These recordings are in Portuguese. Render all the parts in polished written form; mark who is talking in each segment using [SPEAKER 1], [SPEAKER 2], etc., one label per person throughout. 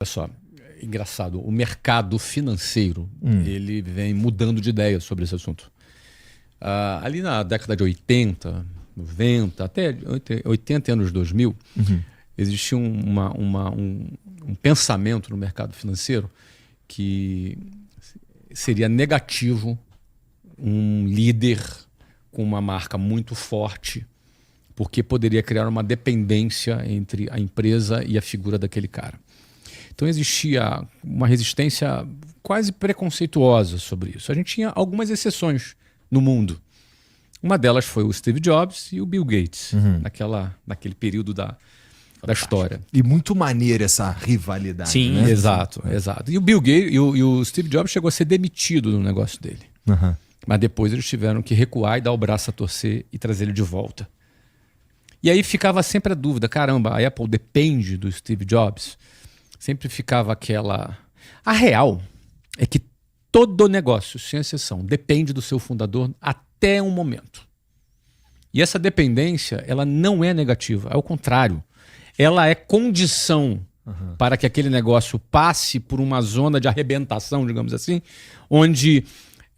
[SPEAKER 1] Olha só, engraçado, o mercado financeiro ele vem mudando de ideia sobre esse assunto. Ali na década de 80, 90, até 80 anos 2000, existia um pensamento no mercado financeiro que seria negativo um líder com uma marca muito forte, porque poderia criar uma dependência entre a empresa e a figura daquele cara. Então existia uma resistência quase preconceituosa sobre isso. A gente tinha algumas exceções no mundo. Uma delas foi o Steve Jobs e o Bill Gates, naquele período da história.
[SPEAKER 2] E muito maneira essa rivalidade.
[SPEAKER 1] Sim,
[SPEAKER 2] né?
[SPEAKER 1] Exato. E o Bill Gates e o Steve Jobs chegou a ser demitido no negócio dele. Mas depois eles tiveram que recuar e dar o braço a torcer e trazer ele de volta. E aí ficava sempre a dúvida, caramba, a Apple depende do Steve Jobs? Sempre ficava aquela... A real é que todo negócio, sem exceção, depende do seu fundador até um momento. E essa dependência, ela não é negativa, ao contrário. Ela é condição para que aquele negócio passe por uma zona de arrebentação, digamos assim, onde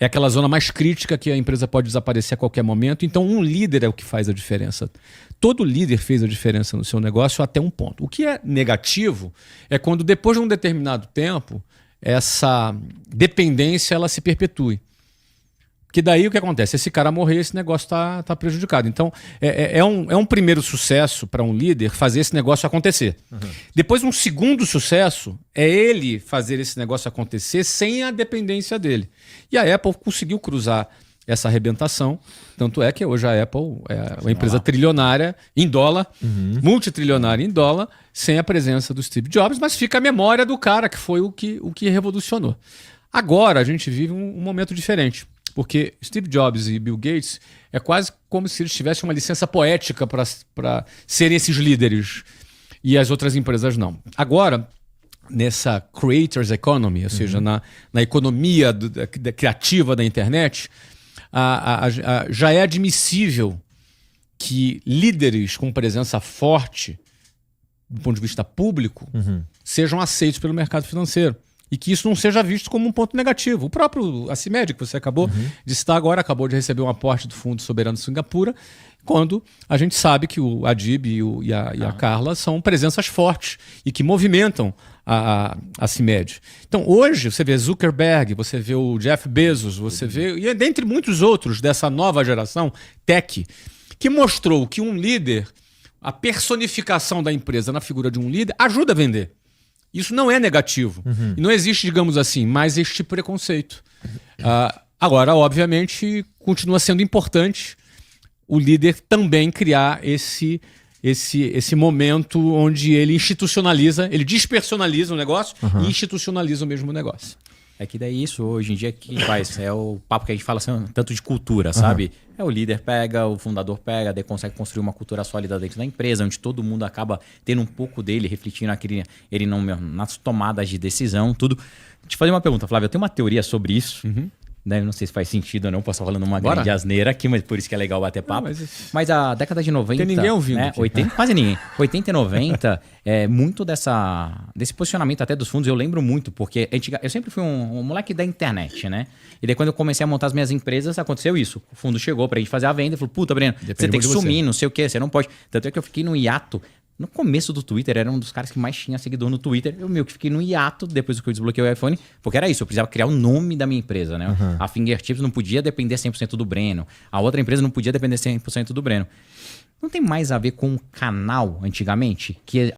[SPEAKER 1] é aquela zona mais crítica que a empresa pode desaparecer a qualquer momento. Então, um líder é o que faz a diferença. Todo líder fez a diferença no seu negócio até um ponto. O que é negativo é quando, depois de um determinado tempo, essa dependência ela se perpetue. Porque daí o que acontece? Esse cara morrer, esse negócio tá prejudicado. Então, é um primeiro sucesso para um líder fazer esse negócio acontecer. Depois, um segundo sucesso é ele fazer esse negócio acontecer sem a dependência dele. E a Apple conseguiu cruzar essa arrebentação. Tanto é que hoje a Apple é uma empresa trilionária em dólar, multitrilionária em dólar, sem a presença do Steve Jobs, mas fica a memória do cara que foi o que revolucionou. Agora a gente vive um momento diferente. Porque Steve Jobs e Bill Gates é quase como se eles tivessem uma licença poética para serem esses líderes e as outras empresas não. Agora, nessa creators economy, ou seja, na economia criativa da internet, já é admissível que líderes com presença forte, do ponto de vista público, sejam aceitos pelo mercado financeiro. E que isso não seja visto como um ponto negativo. O próprio Acimed, que você acabou de citar agora, acabou de receber um aporte do Fundo Soberano de Singapura, quando a gente sabe que o Adib e a Carla são presenças fortes e que movimentam a Acimed. Então, hoje, você vê Zuckerberg, você vê o Jeff Bezos, você vê, e dentre muitos outros dessa nova geração, tech, que mostrou que um líder, a personificação da empresa na figura de um líder, ajuda a vender. Isso não é negativo. E não existe, digamos assim, mais este preconceito. Agora, obviamente, continua sendo importante o líder também criar esse momento onde ele institucionaliza, ele despersonaliza o negócio e institucionaliza o mesmo negócio.
[SPEAKER 3] É que daí isso hoje em dia que faz, é o papo que a gente fala assim, tanto de cultura, sabe? É o líder pega, o fundador pega, daí consegue construir uma cultura sólida dentro da empresa, onde todo mundo acaba tendo um pouco dele, refletindo ele nas tomadas de decisão, tudo. Deixa eu te fazer uma pergunta, Flávio, eu tenho uma teoria sobre isso, né? Não sei se faz sentido ou não, posso estar falando uma grande asneira aqui, mas por isso que é legal bater papo. Mas a década de 90...
[SPEAKER 1] Tem ninguém ouvindo,
[SPEAKER 3] né? 80, quase ninguém. 80 e 90, muito desse posicionamento até dos fundos, eu lembro muito, porque eu sempre fui um moleque da internet, né? E daí quando eu comecei a montar as minhas empresas, aconteceu isso. O fundo chegou pra gente fazer a venda e falou, puta, Breno, você tem que sumir, não sei o quê, você não pode. Tanto é que eu fiquei no hiato. No começo do Twitter, era um dos caras que mais tinha seguidor no Twitter. Eu meio que fiquei no hiato depois que eu desbloqueei o iPhone, porque era isso, eu precisava criar o nome da minha empresa, né? A Fingertips não podia depender 100% do Breno. A outra empresa não podia depender 100% do Breno. Não tem mais a ver com o canal, antigamente? Que